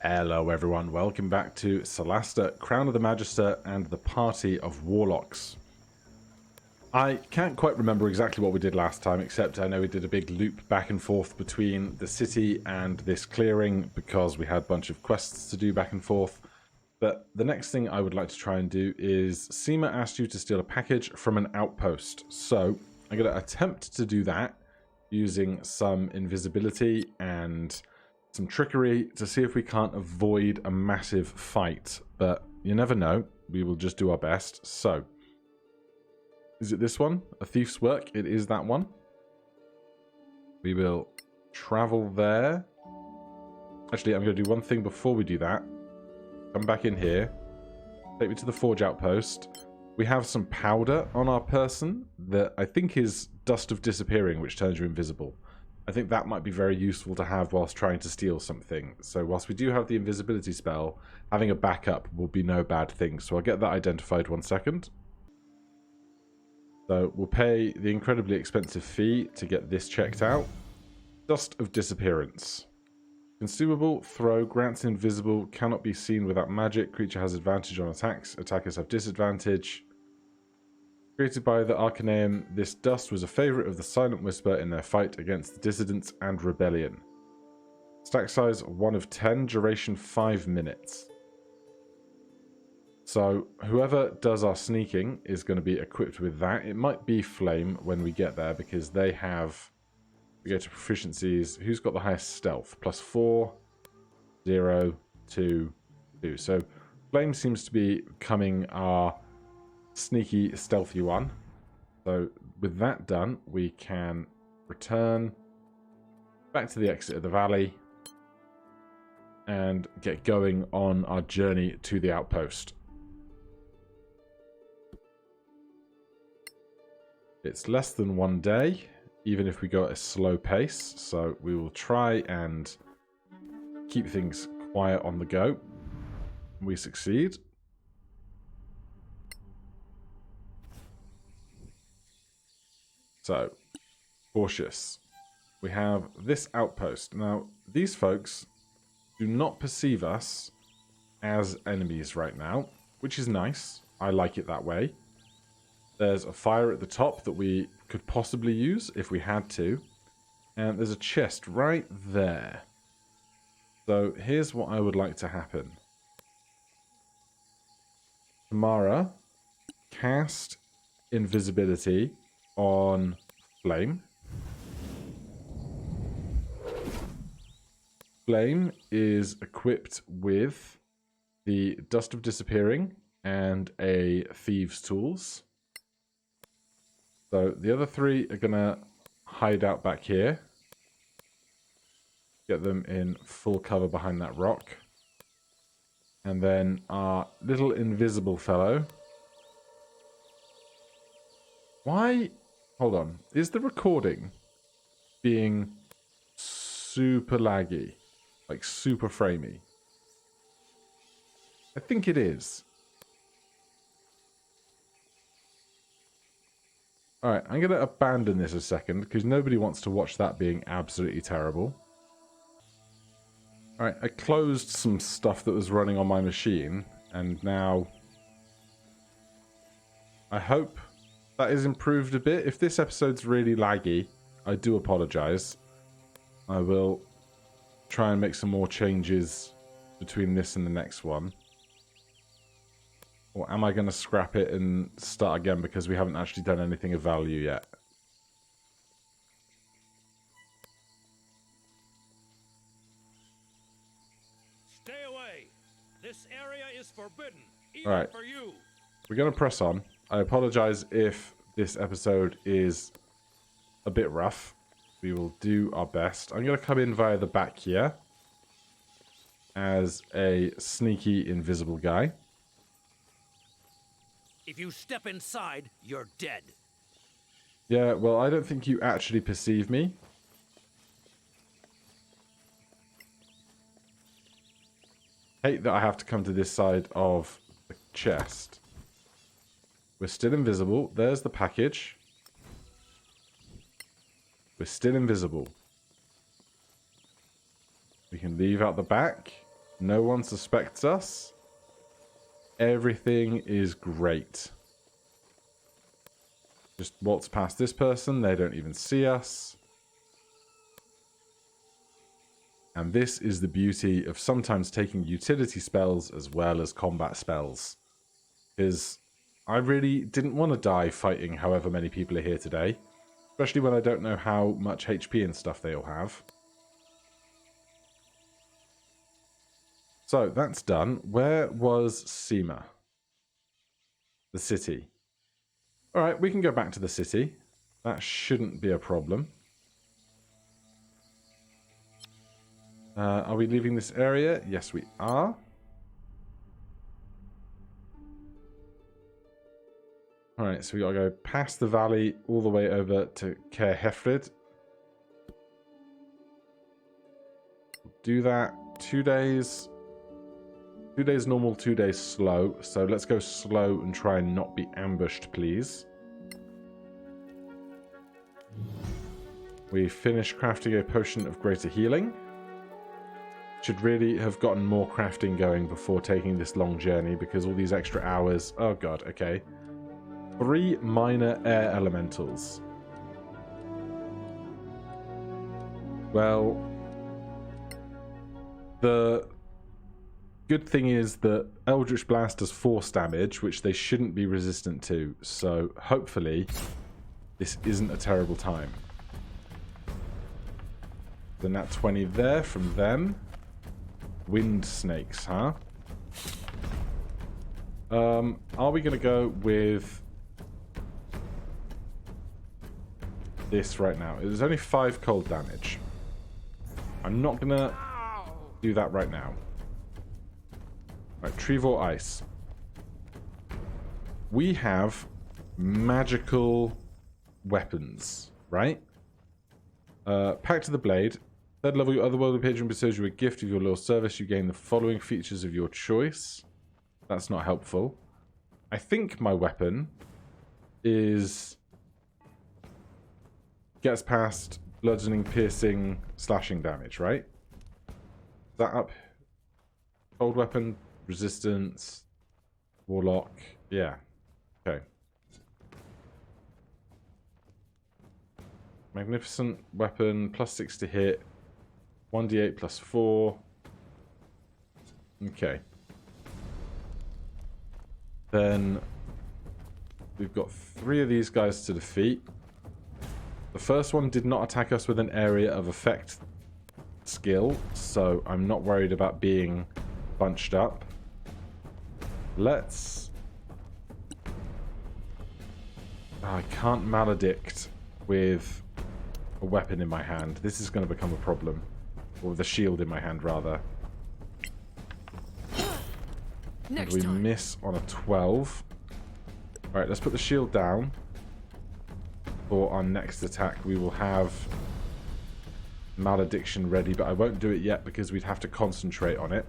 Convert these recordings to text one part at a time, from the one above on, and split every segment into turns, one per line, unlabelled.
Hello everyone, welcome back to Solasta, Crown of the Magister, and the party of Warlocks. I can't quite remember exactly what we did last time, except I know we did a big loop back and forth between the city and this clearing because we had a bunch of quests to do back and forth. But the next thing I would like to try and do is Seema asked you to steal a package from an outpost. So I'm going to attempt to do that using some invisibility and some trickery to see if we can't avoid a massive fight, but you never know. We will just do our best. So, is it this one? A thief's work? It is that one. We will travel there. Actually, I'm going to do one thing before we do that. Come back in here. Take me to the forge outpost. We have some powder on our person that I think is dust of disappearing, which turns you invisible. I think that might be very useful to have whilst trying to steal something. So whilst we do have the invisibility spell, having a backup will be no bad thing. So I'll get that identified 1 second. So we'll pay the incredibly expensive fee to get this checked out. Dust of disappearance. Consumable, throw, grants invisible, cannot be seen without magic. Creature has advantage on attacks. Attackers have disadvantage. Created by the Arcaneum, this dust was a favourite of the Silent Whisper in their fight against the Dissidents and Rebellion. Stack size 1 of 10, duration 5 minutes. So whoever does our sneaking is going to be equipped with that. It might be Flame when we get there because they have... We go to proficiencies. Who's got the highest stealth? +4, 0, 2, 2. So Flame seems to be becoming our sneaky, stealthy one. So with that done, we can return back to the exit of the valley and get going on our journey to the outpost. It's less than 1 day, even if we go at a slow pace, so we will try and keep things quiet on the go. We succeed. So, cautious. We have this outpost. Now, these folks do not perceive us as enemies right now, which is nice. I like it that way. There's a fire at the top that we could possibly use if we had to. And there's a chest right there. So, here's what I would like to happen. Tamara, cast invisibility on Flame. Flame is equipped with the Dust of Disappearing and a Thieves' Tools. So the other 3 are going to hide out back here. Get them in full cover behind that rock. And then our little invisible fellow. Why... Hold on. Is the recording being super laggy? Like super framey? I think it is. Alright, I'm going to abandon this a second because nobody wants to watch that being absolutely terrible. Alright, I closed some stuff that was running on my machine and now I hope that is improved a bit. If this episode's really laggy, I do apologise. I will try and make some more changes between this and the next one. Or am I going to scrap it and start again because we haven't actually done anything of value yet?
Stay away. This area is forbidden, even
Alright.
for you.
We're going to press on. I apologise if this episode is a bit rough. We will do our best. I'm going to come in via the back here as a sneaky, invisible guy.
If you step inside, you're dead.
Yeah, well, I don't think you actually perceive me. Hate that I have to come to this side of the chest. We're still invisible. There's the package. We're still invisible. We can leave out the back. No one suspects us. Everything is great. Just waltz past this person. They don't even see us. And this is the beauty of sometimes taking utility spells as well as combat spells. Because I really didn't want to die fighting however many people are here today. Especially when I don't know how much HP and stuff they all have. So, that's done. Where was Seema? The city. Alright, we can go back to the city. That shouldn't be a problem. Are we leaving this area? Yes, we are. Alright, so we gotta go past the valley all the way over to Caer Hefrid. Do that. 2 days. 2 days normal, 2 days slow. So let's go slow and try and not be ambushed, please. We finished crafting a potion of greater healing. Should really have gotten more crafting going before taking this long journey because all these extra hours... Oh god, okay. 3 minor air elementals. Well, the good thing is that Eldritch Blast does force damage, which they shouldn't be resistant to, so hopefully this isn't a terrible time. The nat 20 there from them. Wind snakes, huh? Are we going to go with this right now? There's only 5 cold damage. I'm not going to do that right now. Right, Trevor Ice. We have magical weapons, right? Pact of the Blade. 3rd level, your otherworldly patron bestows you a gift of your loyal service. You gain the following features of your choice. That's not helpful. I think my weapon is... gets past bludgeoning, piercing, slashing damage, right? Is that up? Cold weapon, resistance, warlock. Yeah. Okay. Magnificent weapon, +6 to hit. 1d8 plus 4. Okay. Then we've got 3 of these guys to defeat. The first one did not attack us with an area of effect skill, so I'm not worried about being bunched up. Let's... I can't maledict with a weapon in my hand. This is going to become a problem. Or with a shield in my hand, rather. And we miss on a 12. Alright, let's put the shield down. For our next attack, we will have malediction ready, but I won't do it yet because we'd have to concentrate on it.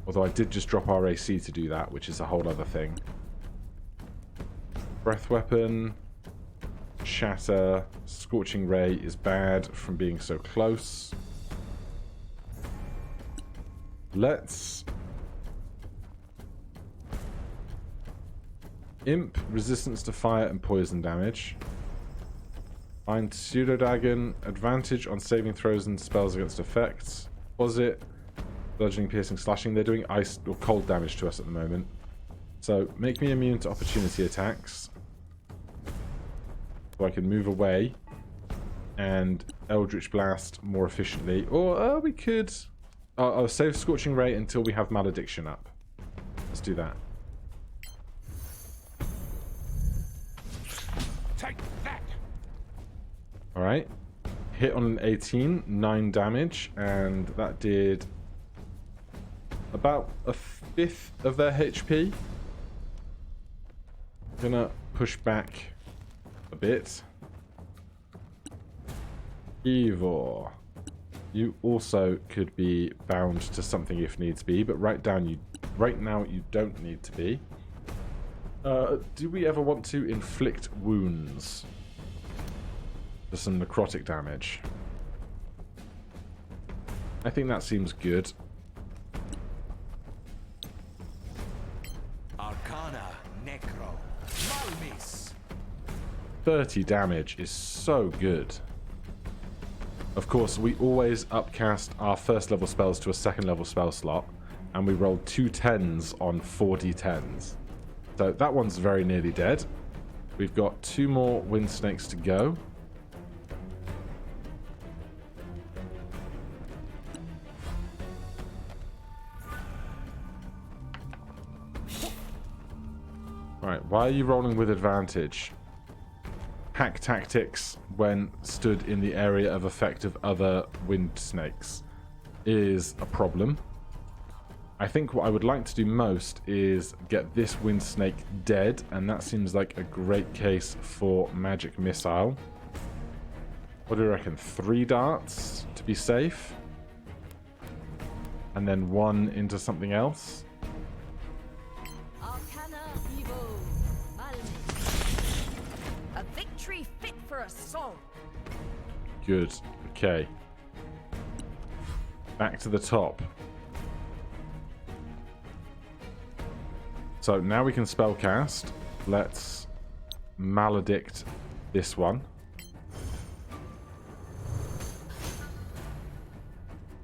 Although I did just drop our AC to do that, which is a whole other thing. Breath weapon. Shatter. Scorching Ray is bad from being so close. Let's... Imp, resistance to fire and poison damage. Find Pseudo-Dagon, advantage on saving throws and spells against effects. Deposit, bludgeoning, piercing, slashing. They're doing ice or cold damage to us at the moment. So, make me immune to opportunity attacks. So I can move away and Eldritch Blast more efficiently. Or we could... I'll save Scorching Ray until we have Malediction up. Let's do that.
Take that.
Alright. Hit on an 18, 9 damage, and that did about a 5th of their HP. Gonna push back a bit. Ivor. You also could be bound to something if needs be, but right now you don't need to be. Do we ever want to inflict wounds for some necrotic damage? I think that seems good. 30 damage is so good. Of course, we always upcast our first level spells to a second level spell slot, and we rolled 2 10s on 4d10s. So that one's very nearly dead. We've got 2 more wind snakes to go. Right, why are you rolling with advantage? Hack tactics when stood in the area of effect of other wind snakes is a problem. I think what I would like to do most is get this wind snake dead, and that seems like a great case for magic missile. What do you reckon? 3 darts to be safe? And then 1 into something else?
A victory fit for a song.
Good. Okay. Back to the top. So now we can spellcast. Let's maledict this one.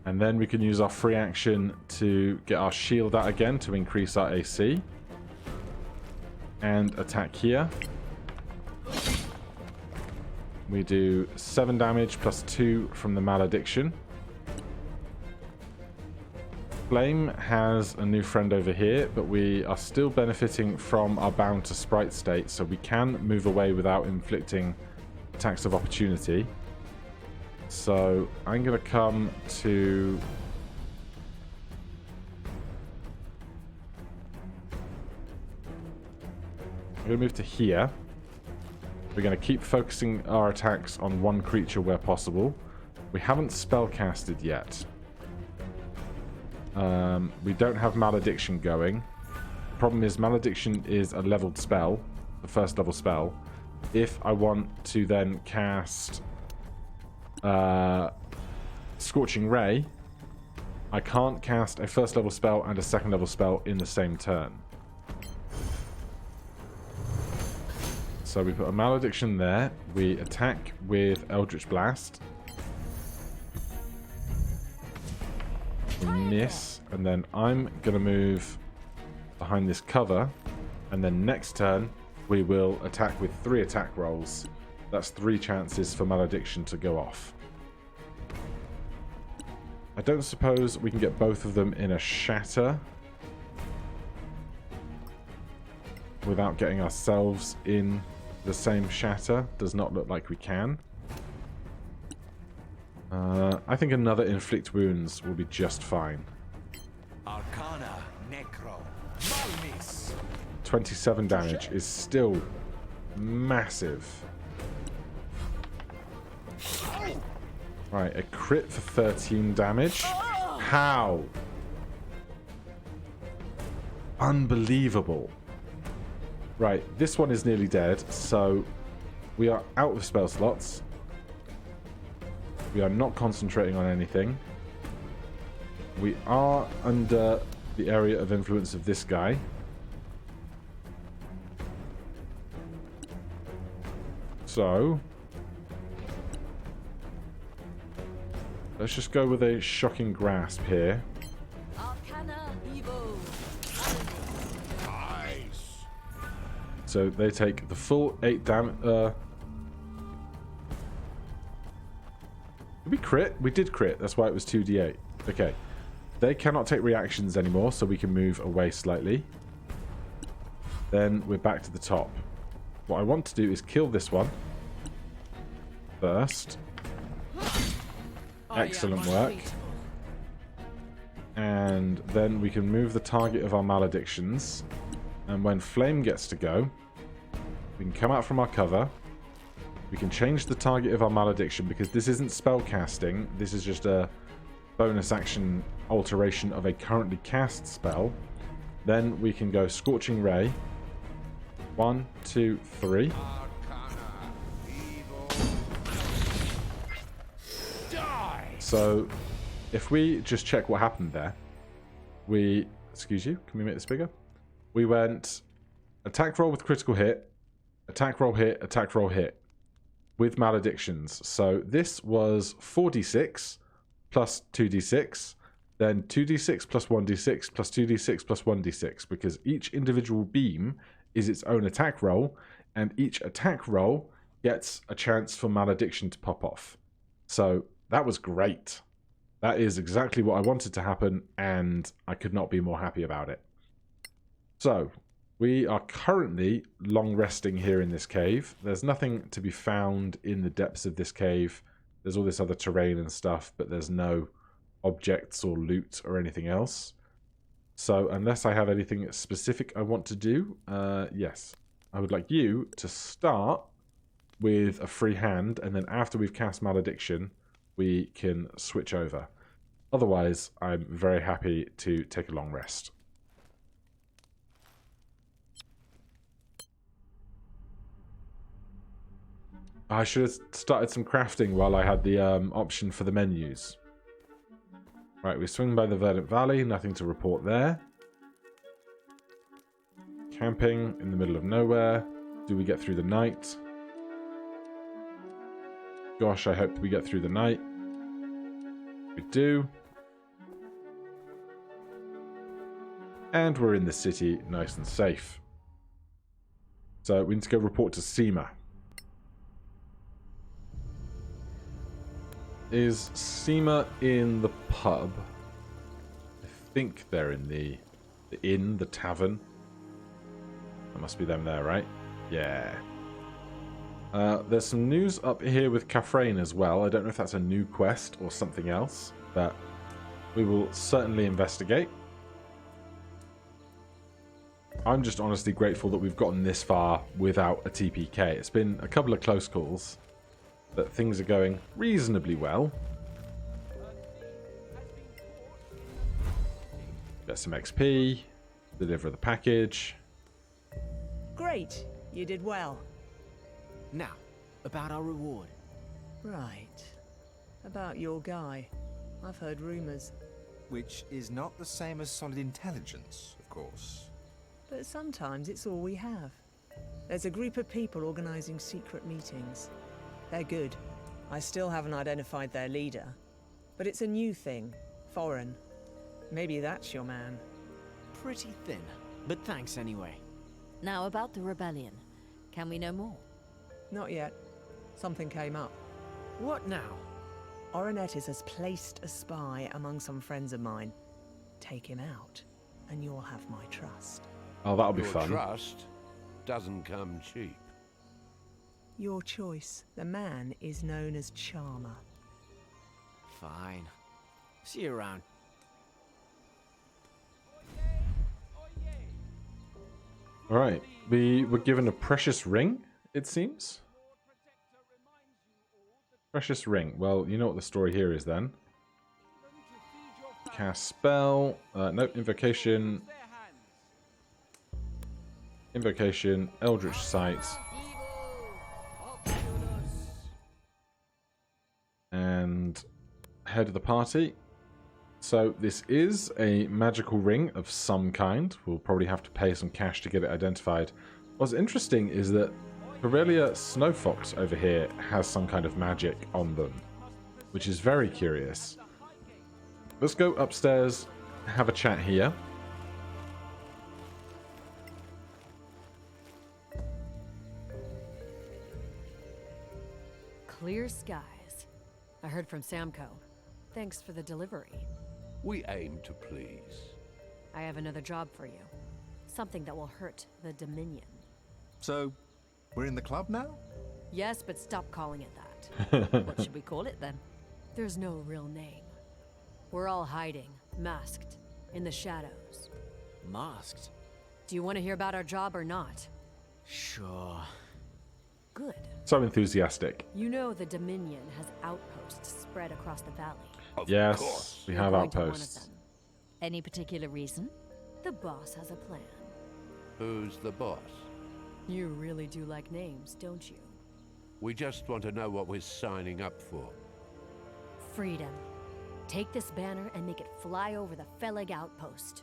And then we can use our free action to get our shield out again to increase our AC. And attack here. We do 7 damage plus 2 from the malediction. Flame has a new friend over here, but we are still benefiting from our bound to sprite state, so we can move away without inflicting attacks of opportunity. So I'm going to come to... I'm going to move to here. We're going to keep focusing our attacks on one creature where possible. We haven't spellcasted yet. We don't have malediction going. The problem is malediction is a leveled spell, the first level spell. If I want to then cast Scorching Ray, I can't cast a first level spell and a second level spell in the same turn. So we put a malediction there. We attack with Eldritch Blast. We miss, and then I'm going to move behind this cover, and then next turn we will attack with 3 attack rolls. That's 3 chances for malediction to go off. I don't suppose we can get both of them in a shatter without getting ourselves in the same shatter. Does not look like we can. I think another inflict wounds will be just fine.
Arcana Necro Malmis.
27 damage is still massive. Right, a crit for 13 damage. How? Unbelievable. Right, this one is nearly dead, so we are out of spell slots. We are not concentrating on anything. We are under the area of influence of this guy. So let's just go with a shocking grasp here.
Nice.
So they take the full 8 damage. Did we crit? We did crit. That's why it was 2d8. Okay. They cannot take reactions anymore, so we can move away slightly. Then we're back to the top. What I want to do is kill this one first. Excellent work. And then we can move the target of our maledictions. And when Flame gets to go, we can come out from our cover. We can change the target of our malediction, because this isn't spell casting. This is just a bonus action alteration of a currently cast spell. Then we can go Scorching Ray. 1, 2, 3. So if we just check what happened there, excuse you, can we make this bigger? We went attack roll with critical hit, Attack roll hit with maledictions. So this was 4d6 plus 2d6, then 2d6 plus 1d6 plus 2d6 plus 1d6, because each individual beam is its own attack roll, and each attack roll gets a chance for malediction to pop off. So that was great. That is exactly what I wanted to happen, and I could not be more happy about it. So, we are currently long resting here in this cave. There's nothing to be found in the depths of this cave. There's all this other terrain and stuff, but there's no objects or loot or anything else. So, unless I have anything specific I want to do, yes. I would like you to start with a free hand, and then after we've cast Malediction, we can switch over. Otherwise, I'm very happy to take a long rest. I should have started some crafting while I had the option for the menus. Right, we swing by the Verdant Valley, nothing to report there. Camping in the middle of nowhere. Do we get through the night? Gosh, I hope we get through the night. We do. And we're in the city, nice and safe. So we need to go report to Seema. Is Seema in the pub? I think they're in the inn, the tavern. That must be them there, right? Yeah. There's some news up here with Kafrain as well. I don't know if that's a new quest or something else, but we will certainly investigate. I'm just honestly grateful that we've gotten this far without a TPK. It's been a couple of close calls, but things are going reasonably well. Get some XP, deliver the package.
Great, you did well.
Now, about our reward.
Right. About your guy. I've heard rumors.
Which is not the same as solid intelligence, of course.
But sometimes it's all we have. There's a group of people organizing secret meetings. They're good. I still haven't identified their leader. But it's a new thing. Foreign. Maybe that's your man.
Pretty thin, but thanks anyway.
Now about the rebellion. Can we know more?
Not yet. Something came up.
What now?
Oronetis has placed a spy among some friends of mine. Take him out, and you'll have my trust.
Oh, that'll be
Your
fun.
trust doesn't come cheap.
Your choice. The man is known as Charmer.
Fine. See you around.
Alright, we were given a precious ring, it seems. Precious ring. Well, you know what the story here is then. Cast spell. Nope, invocation. Invocation, Eldritch Sight. And head of the party. So this is a magical ring of some kind. We'll probably have to pay some cash to get it identified. What's interesting is that Corellia Snowfox over here has some kind of magic on them, which is very curious. Let's go upstairs, have a chat here.
Clear skies. I heard from Samco. Thanks for the delivery.
We aim to please.
I have another job for you. Something that will hurt the Dominion.
So, we're in the club now?
Yes, but stop calling it that.
What should we call it then?
There's no real name. We're all hiding, masked, in the shadows.
Masked?
Do you want to hear about our job or not?
Sure.
Good.
So enthusiastic.
You know the Dominion has outposts spread across the valley.
Of
Yes,
course.
we
You're
have
going to one of
outposts.
them.
Any particular reason?
The boss has a plan.
Who's the boss?
You really do like names, don't you?
We just want to know what we're signing up for.
Freedom. Take this banner and make it fly over the Feleg outpost.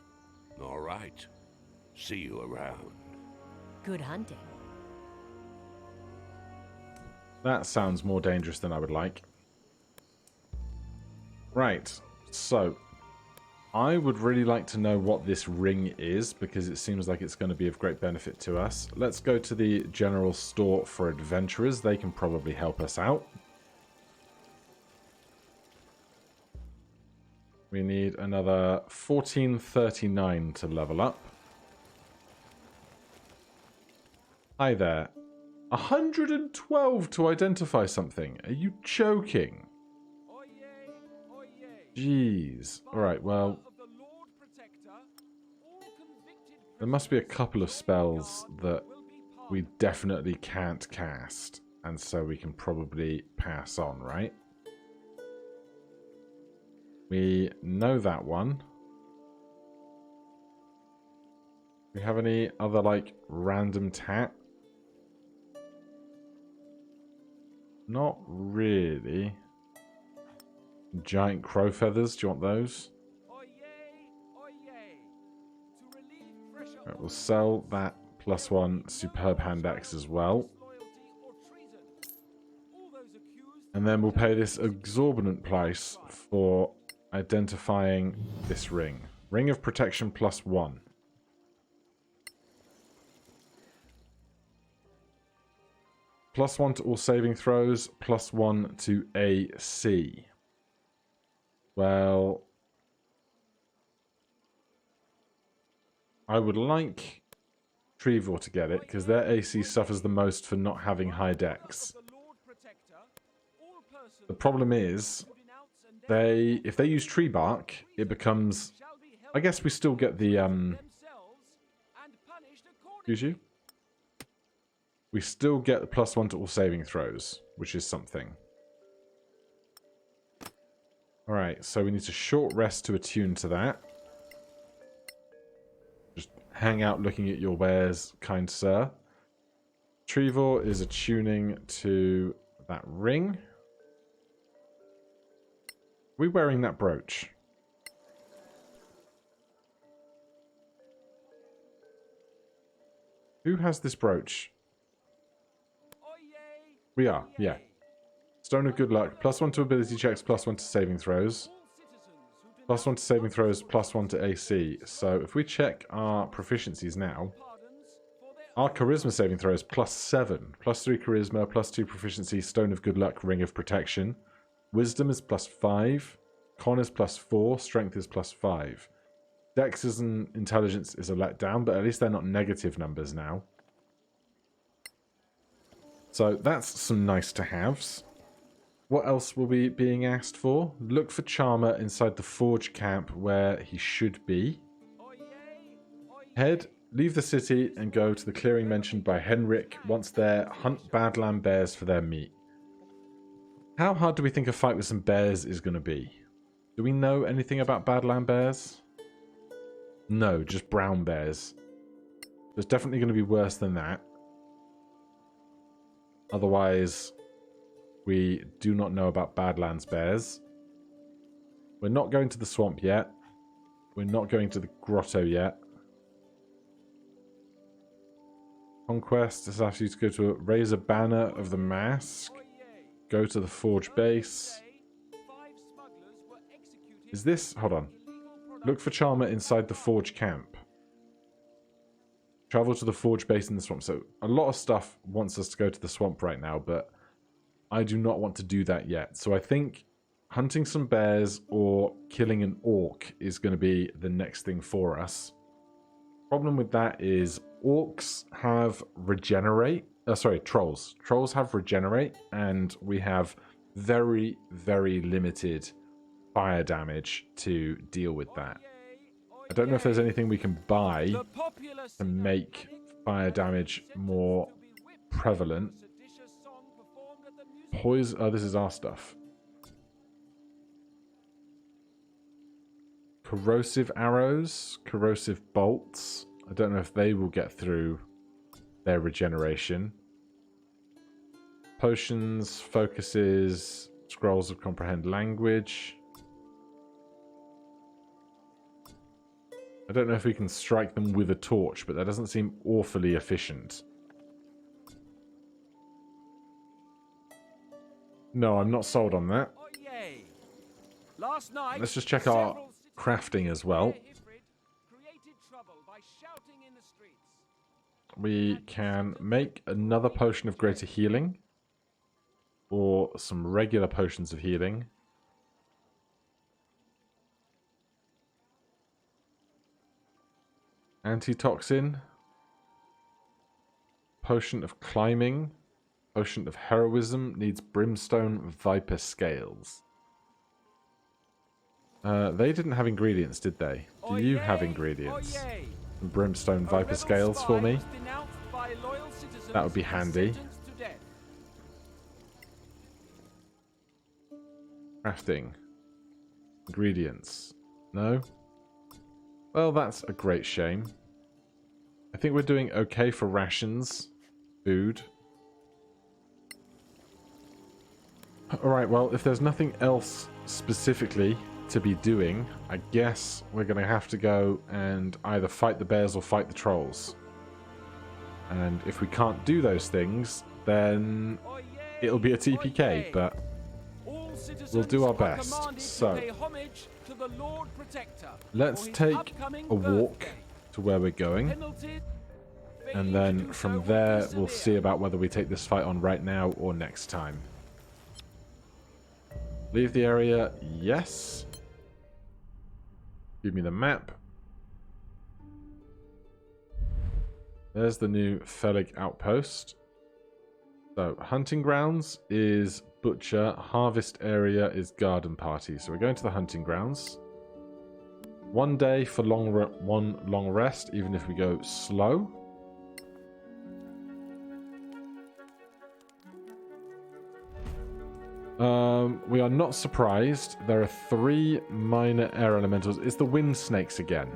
All right. See you around.
Good hunting.
That sounds more dangerous than I would like. Right, so I would really like to know what this ring is, because it seems like it's going to be of great benefit to us. Let's go to the general store for adventurers. They can probably help us out. We need another 1439 to level up. Hi there. 112 to identify something. Are you joking? Jeez. Alright, well, there must be a couple of spells that we definitely can't cast, and so we can probably pass on, right? We know that one. Do we have any other, like, random tat? Not really. Giant crow feathers, do you want those? Right, we'll sell that +1 superb hand axe as well. And then we'll pay this exorbitant price for identifying this ring. Ring of protection +1. +1 to all saving throws, +1 to AC. Well, I would like Trevor to get it, because their AC suffers the most for not having high dex. The problem is, if they use tree bark, it becomes... I guess we still get the... Excuse you? We still get the +1 to all saving throws, which is something. Alright, so we need a short rest to attune to that. Just hang out looking at your wares, kind sir. Trevor is attuning to that ring. Are we wearing that brooch? Who has this brooch? We are, yeah. Stone of Good Luck, +1 to ability checks, +1 to saving throws. +1 to saving throws, +1 to AC. So if we check our proficiencies now, our charisma saving throws +7, +3 charisma, +2 proficiency, Stone of Good Luck, Ring of Protection. Wisdom is +5, Con is +4, Strength is +5. Dex and Intelligence is a letdown, but at least they're not negative numbers now. So that's some nice to haves. What else will be being asked for? Look for Charmer inside the Forge camp where he should be. Leave the city and go to the clearing mentioned by Henrik. Once there, hunt Badland bears for their meat. How hard do we think a fight with some bears is going to be? Do we know anything about Badland bears? No, just brown bears. It's definitely going to be worse than that. Otherwise, we do not know about Badlands bears. We're not going to the swamp yet. We're not going to the grotto yet. Conquest has asked you to go to raise a banner of the mask. Go to the Forge base. Is this... Hold on. Look for Charmer inside the Forge camp. Travel to the Forge base in the swamp. So a lot of stuff wants us to go to the swamp right now, but I do not want to do that yet. So I think hunting some bears or killing an orc is going to be the next thing for us. Problem with that is orcs have regenerate. Sorry, trolls. Trolls have regenerate, and we have very, very limited fire damage to deal with that. I don't know if there's anything we can buy to make fire damage more prevalent. Poison. Oh, this is our stuff. Corrosive arrows, corrosive bolts. I don't know if they will get through their regeneration. Potions, focuses, scrolls of comprehend language. I don't know if we can strike them with a torch, but that doesn't seem awfully efficient. No, I'm not sold on that.
Oh, yay. Last night,
Let's just check our
several citizens
crafting as well.
of Ifrit created trouble by shouting in the streets.
We can make another potion of greater healing. Or some regular potions of healing. Antitoxin. Potion of climbing. Potion of heroism needs brimstone viper scales. They didn't have ingredients, did they? Do you have ingredients? Some brimstone viper scales for me? That would be handy. Crafting. Ingredients. No? Well, that's a great shame. I think we're doing okay for rations. Food. Alright, well, if there's nothing else specifically to be doing, I guess we're going to have to go and either fight the bears or fight the trolls. And if we can't do those things, then it'll be a TPK, but we'll do our best. So, let's take a walk to where we're going. And then from there, we'll see about whether we take this fight on right now or next time. Leave the area, yes. Give me the map. There's the new Felig outpost. So, hunting grounds is butcher, harvest area is garden party. So we're going to the hunting grounds. 1 day for one long rest, even if we go slow. We are not surprised. There are 3 minor air elementals. It's the wind snakes again.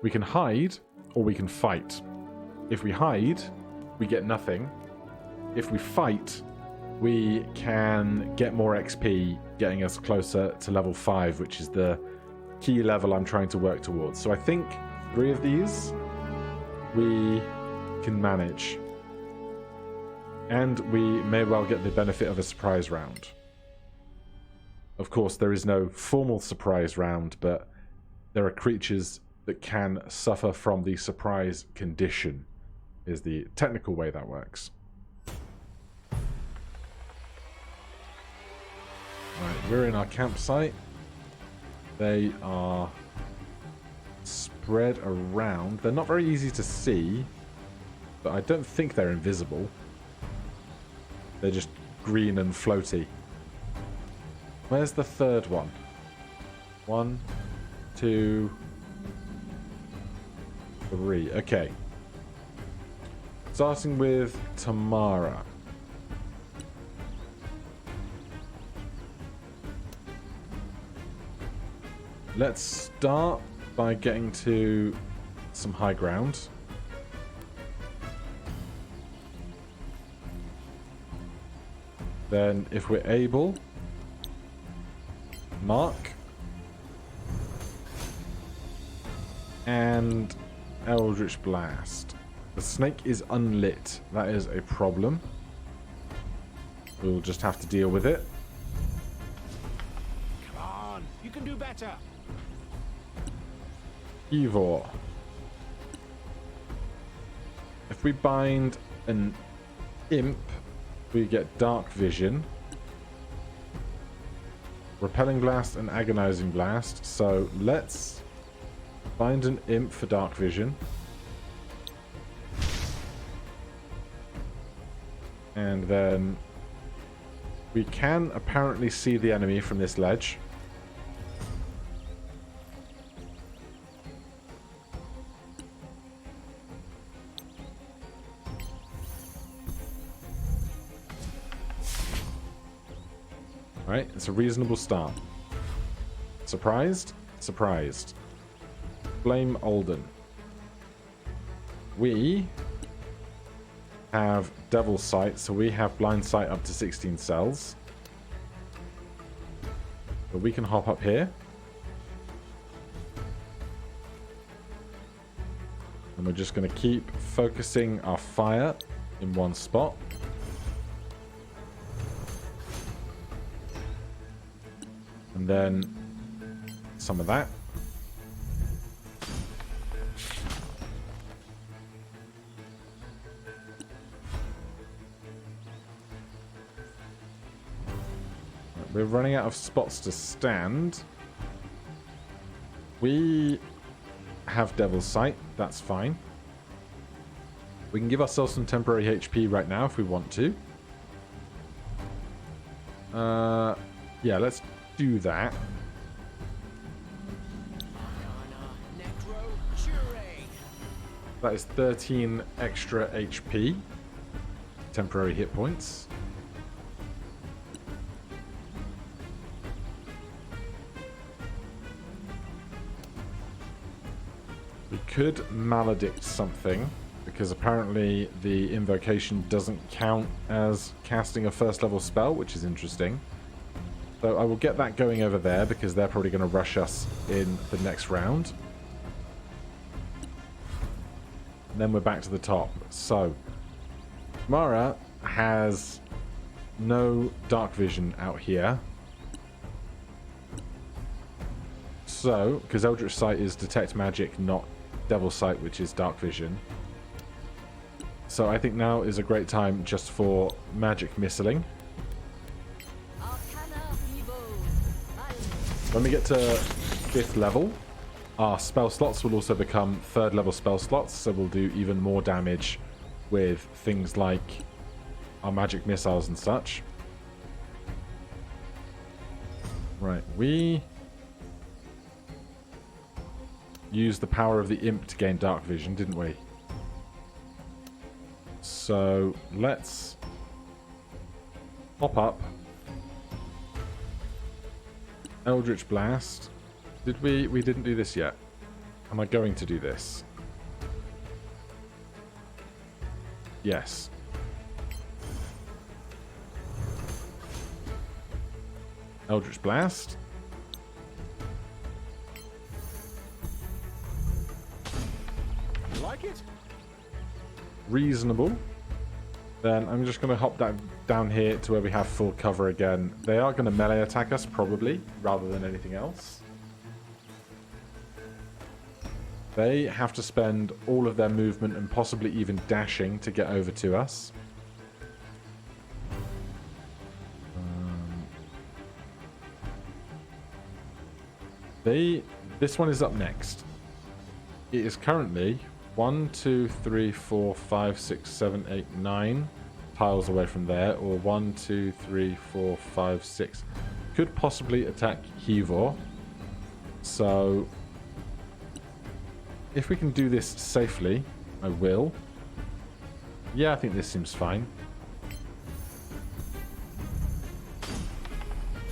We can hide or we can fight. If we hide, we get nothing. If we fight, we can get more XP, getting us closer to level 5, which is the key level I'm trying to work towards. So I think 3 of these we can manage. And we may well get the benefit of a surprise round. Of course, there is no formal surprise round, but there are creatures that can suffer from the surprise condition, is the technical way that works. Right, we're in our campsite. They are spread around. They're not very easy to see, but I don't think they're invisible. They're just green and floaty. Where's the third one? 1, 2, 3. Okay. Starting with Tamara. Let's start by getting to some high ground. Then, if we're able, mark and Eldritch Blast. The snake is unlit. That is a problem. We'll just have to deal with it.
Come on, you can do better.
Ivor. If we bind an imp, we get Dark Vision, Repelling Blast, and Agonizing Blast. So let's bind an imp for Dark Vision. And then we can apparently see the enemy from this ledge. Right, it's a reasonable start. Surprised? Surprised. Blame Alden. We have Devil Sight, so we have Blind Sight up to 16 cells. But we can hop up here. And we're just going to keep focusing our fire in one spot. And then some of that. We're running out of spots to stand. We have Devil's Sight. That's fine. We can give ourselves some temporary HP right now if we want to. Yeah, let's do that. That is 13 extra HP. Temporary hit points. We could maledict something, because apparently the invocation doesn't count as casting a first level spell, which is interesting. So I will get that going over there, because they're probably going to rush us in the next round. And then we're back to the top. So Mara has no dark vision out here. So, because Eldritch Sight is detect magic, not Devil's Sight, which is dark vision. So I think now is a great time just for magic missiling. When we get to 5th level, our spell slots will also become 3rd level spell slots, so we'll do even more damage with things like our magic missiles and such. Right, we used the power of the imp to gain dark vision, didn't we? So let's pop up Eldritch Blast. Did we didn't do this yet. Am I going to do this? Yes. Eldritch Blast.
You like it?
Reasonable. Then I'm just going to hop down here to where we have full cover again. They are going to melee attack us, probably, rather than anything else. They have to spend all of their movement and possibly even dashing to get over to us. This one is up next. It is currently 1, 2, 3, 4, 5, 6, 7, 8, 9 tiles away from there, or 1, 2, 3, 4, 5, 6. Could possibly attack Hevor. So if we can do this safely, I will. Yeah, I think this seems fine.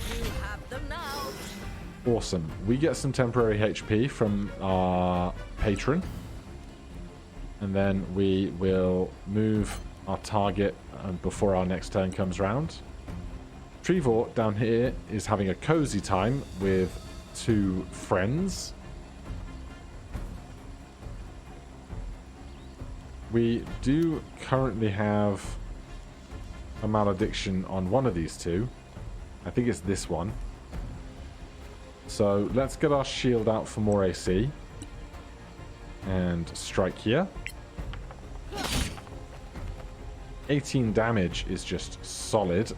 You have them now.
Awesome. We get some temporary HP from our patron. And then we will move our target before our next turn comes round. Trevor down here is having a cozy time with 2 friends. We do currently have a malediction on one of these 2. I think it's this one. So let's get our shield out for more AC. And strike here. 18 damage is just solid.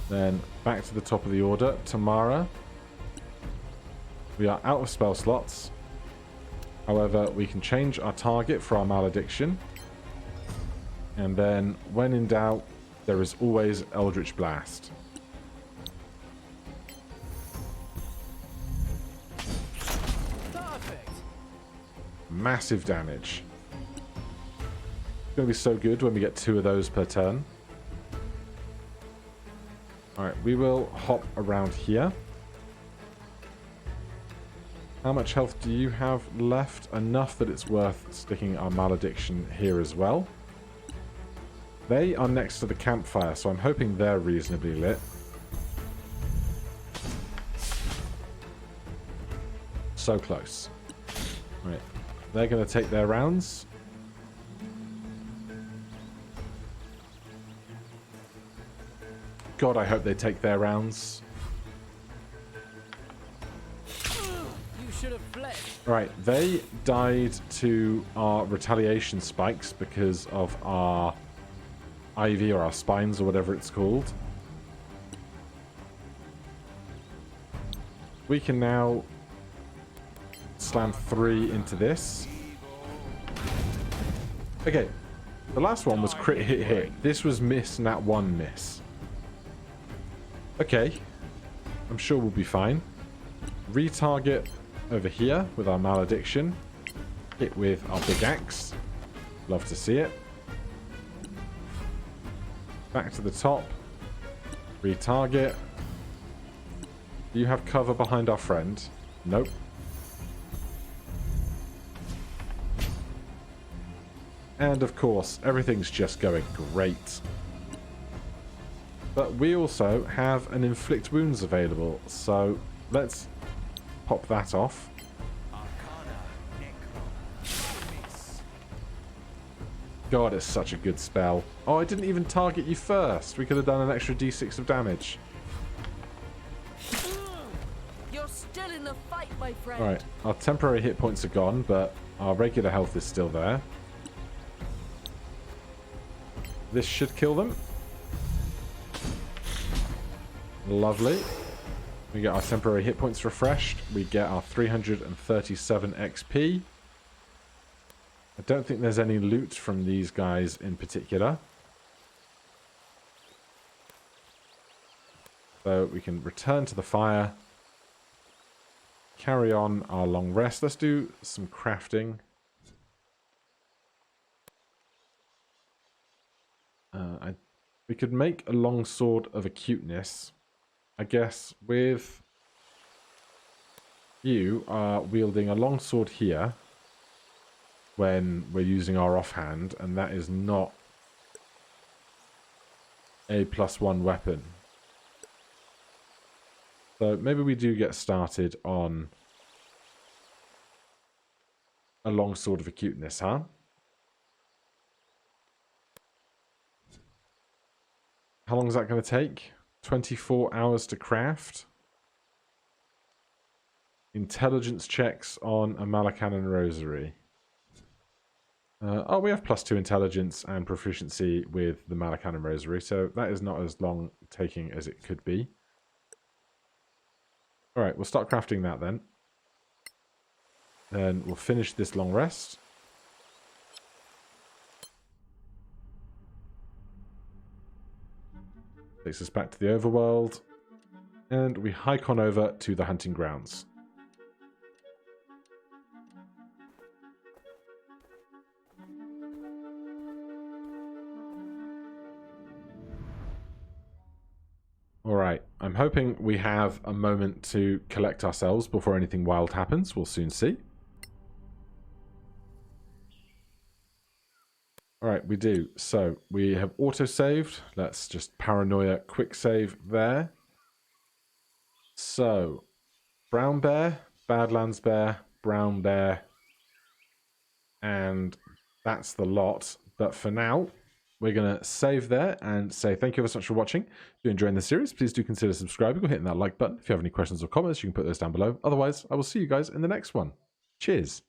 Then back to the top of the order. Tamara. We are out of spell slots. However, we can change our target for our malediction. And then, when in doubt, there is always Eldritch Blast.
Perfect.
Massive damage. It's going to be so good when we get 2 of those per turn. Alright, we will hop around here. How much health do you have left? Enough that it's worth sticking our malediction here as well. They are next to the campfire, so I'm hoping they're reasonably lit. So close. Right, they're going to take their rounds. God, I hope they take their rounds.
You should have fled.
Right, they died to our retaliation spikes because of our ivy or our spines or whatever it's called. We can now slam 3 into this. Okay, the last one was crit hit hit. This was miss nat 1 miss. Okay, I'm sure we'll be fine. Retarget over here with our malediction. Hit with our big axe. Love to see it. Back to the top. Retarget. Do you have cover behind our friend? Nope. And of course, everything's just going great. But we also have an inflict wounds available, so let's pop that off. God, it's such a good spell. Oh, I didn't even target you first. We could have done an extra d6 of damage.
You're still in the fight, my friend.
Alright, our temporary hit points are gone, but our regular health is still there. This should kill them. Lovely. We get our temporary hit points refreshed. We get our 337 XP. I don't think there's any loot from these guys in particular. So we can return to the fire. Carry on our long rest. Let's do some crafting. We could make a long sword of acuteness. I guess with you wielding a long sword here when we're using our offhand, and that is not a +1 weapon. So maybe we do get started on a long sword of acuteness, huh? How long is that going to take? 24 hours to craft. Intelligence checks on a Malacanon Rosary. Oh, we have +2 intelligence and proficiency with the Malacanon Rosary, so that is not as long taking as it could be. Alright, we'll start crafting that then. Then we'll finish this long rest. Takes us back to the overworld. And we hike on over to the hunting grounds. Alright, I'm hoping we have a moment to collect ourselves before anything wild happens. We'll soon see. Alright, we do. So, we have auto-saved. Let's just paranoia quick save there. So, brown bear, badlands bear, brown bear, and that's the lot. But for now, we're going to save there and say thank you ever so much for watching. If you're enjoying the series, please do consider subscribing or hitting that like button. If you have any questions or comments, you can put those down below. Otherwise, I will see you guys in the next one. Cheers.